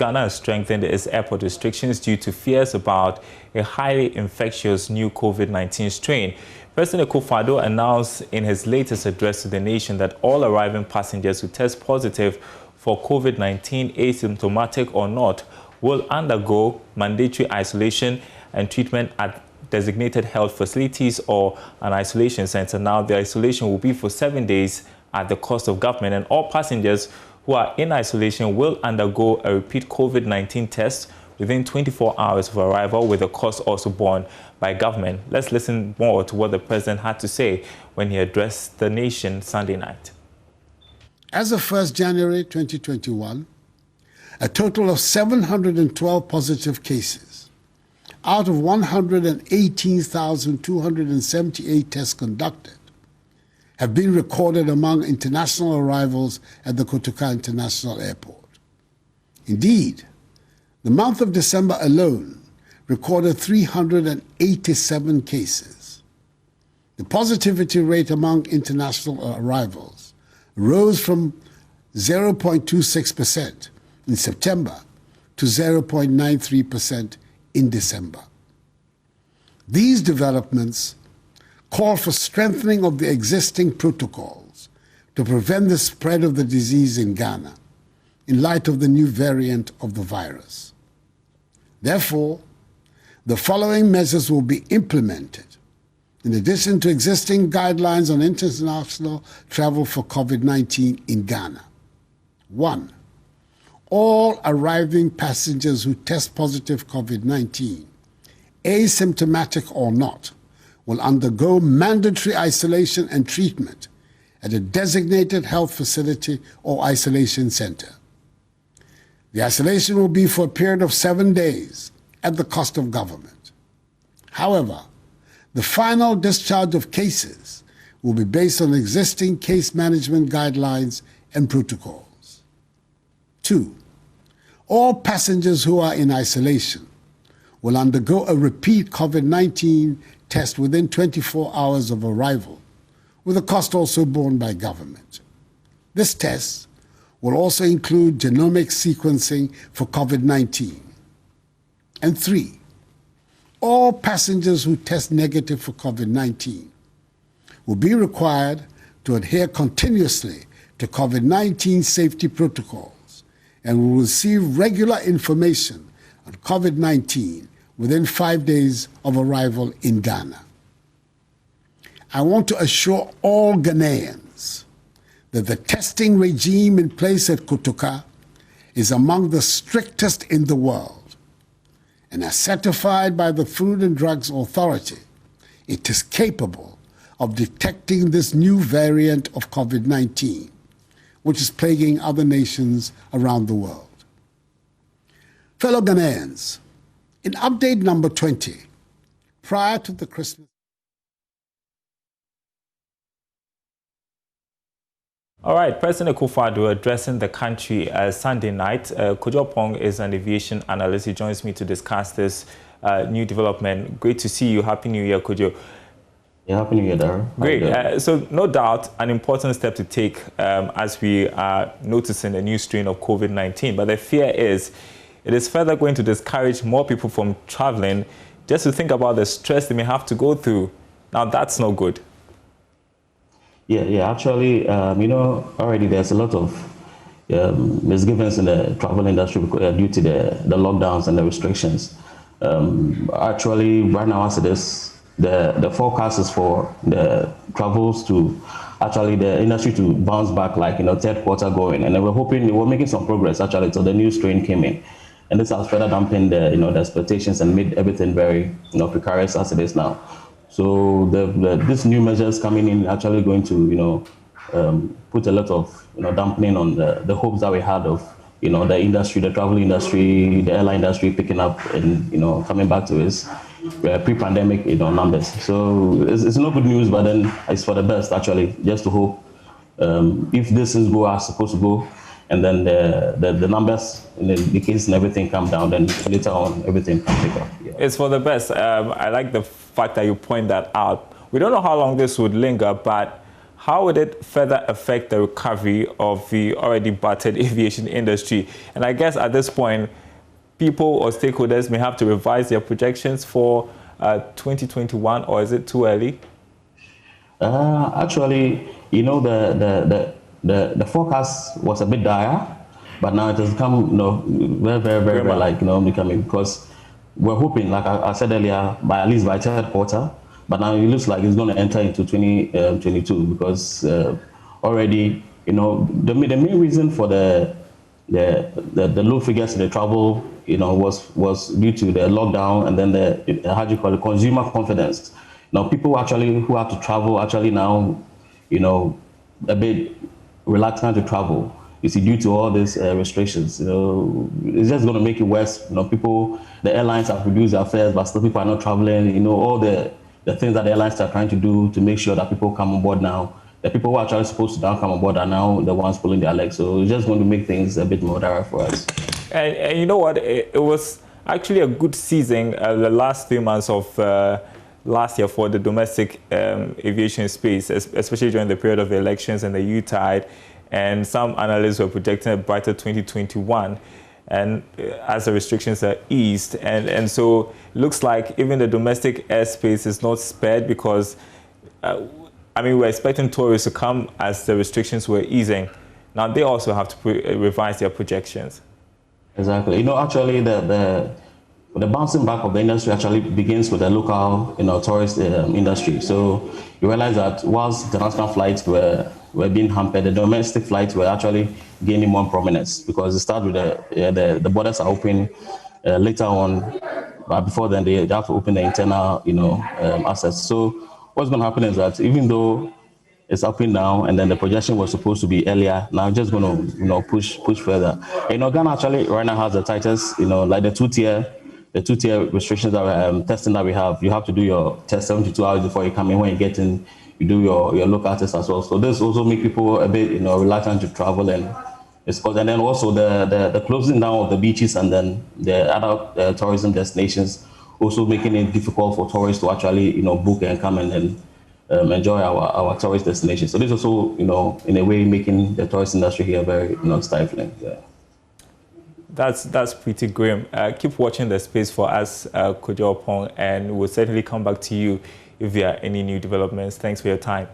Ghana has strengthened its airport restrictions due to fears about a highly infectious new COVID-19 strain. President Akufo-Addo announced in his latest address to the nation that all arriving passengers who test positive for COVID-19, asymptomatic or not, will undergo mandatory isolation and treatment at designated health facilities or an isolation center. Now, the isolation will be for 7 days at the cost of government, and all passengers who are in isolation will undergo a repeat COVID-19 test within 24 hours of arrival, with the cost also borne by government. Let's listen more to what the president had to say when he addressed the nation Sunday night. As of 1st January 2021, a total of 712 positive cases out of 118,278 tests conducted have been recorded among international arrivals at the Kotoka International Airport. Indeed, the month of December alone recorded 387 cases. The positivity rate among international arrivals rose from 0.26% in September to 0.93% in December. These developments call for strengthening of the existing protocols to prevent the spread of the disease in Ghana in light of the new variant of the virus. Therefore, the following measures will be implemented in addition to existing guidelines on international travel for COVID-19 in Ghana. 1. All arriving passengers who test positive COVID-19, asymptomatic or not, will undergo mandatory isolation and treatment at a designated health facility or isolation center. The isolation will be for a period of 7 days at the cost of government. However, the final discharge of cases will be based on existing case management guidelines and protocols. 2. All passengers who are in isolation will undergo a repeat COVID-19 test within 24 hours of arrival, with the cost also borne by government. This test will also include genomic sequencing for COVID-19. And 3, all passengers who test negative for COVID-19 will be required to adhere continuously to COVID-19 safety protocols and will receive regular information on COVID-19 within 5 days of arrival in Ghana. I want to assure all Ghanaians that the testing regime in place at Kotoka is among the strictest in the world, and as certified by the Food and Drugs Authority, it is capable of detecting this new variant of COVID-19, which is plaguing other nations around the world. Fellow Ghanaians, in update number 20, prior to the Christmas. All right, President Akufo-Addo addressing the country Sunday night. Kojo Pong is an aviation analyst. He joins me to discuss this new development. Great to see you. Happy New Year, Kojo. Yeah, Happy New Year, Darren. Great. So no doubt an important step to take as we are noticing a new strain of COVID-19. But the fear is it is further going to discourage more people from traveling just to think about the stress they may have to go through. Now, that's no good. Yeah. Actually, already there's a lot of misgivings in the travel industry due to the lockdowns and the restrictions. Actually, right now as it is, the forecast is for the travels to actually the industry to bounce back like third quarter going, and we're making some progress actually till the new strain came in, and this has further dampened the the expectations and made everything very precarious as it is now. So these new measures coming in actually going to put a lot of dampening on the hopes that we had of the industry, the travel industry, the airline industry picking up and coming back to its pre-pandemic numbers. So it's no good news, but then it's for the best actually, just to hope if this is go as supposed to go, and then the numbers and the cases and everything come down, then later on everything can pick up. Yeah. It's for the best. I like the fact that you point that out. We don't know how long this would linger, but how would it further affect the recovery of the already battered aviation industry? And I guess at this point, people or stakeholders may have to revise their projections for 2021, or is it too early? Actually, you know, the forecast was a bit dire, but now it has become, you know, very like, you know, becoming, because we're hoping, like I said earlier, at least by third quarter, but now it looks like it's going to enter into 2022 because already, you know, the main reason for the low figures in the travel, you know, was due to the lockdown, and then the how do you call it, consumer confidence. Now people actually who have to travel actually now, you know, a bit reluctant to travel. You see, due to all these restrictions, you know, it's just going to make it worse. You know, the airlines have reduced their fares, but still people are not traveling. You know, all the things that the airlines are trying to do to make sure that people come on board now. The people who are actually supposed to now come on board are now the ones pulling their legs. So it's just going to make things a bit more dire for us. And you know what? It was actually a good season, the last 3 months of last year for the domestic aviation space, especially during the period of the elections and the U-tide. And some analysts were projecting a brighter 2021, and as the restrictions are eased. And so it looks like even the domestic airspace is not spared because, I mean, we're expecting tourists to come as the restrictions were easing. Now they also have to revise their projections. Exactly. You know, actually the bouncing back of the industry actually begins with the local, you know, tourist industry. So you realize that whilst international flights were being hampered, the domestic flights were actually gaining more prominence because it started with the borders are open later on, but before then they have to open the internal, you know, access. So what's going to happen is that even though it's up and down, and then the projection was supposed to be earlier, now just going to, you know, push further. You know, Ghana actually right now has the tightest, you know, like the two-tier restrictions that testing that we have. You have to do your test 72 hours before you come in. When you get in, you do your local test as well. So this also make people a bit, you know, reluctant to travel, and and then also the closing down of the beaches and then the other tourism destinations also making it difficult for tourists to actually, you know, book and come and enjoy our tourist destinations. So this also, you know, in a way making the tourist industry here very, you know, stifling. Yeah. That's pretty grim. Keep watching the space for us, Kojo Opong, and we'll certainly come back to you if there are any new developments. Thanks for your time.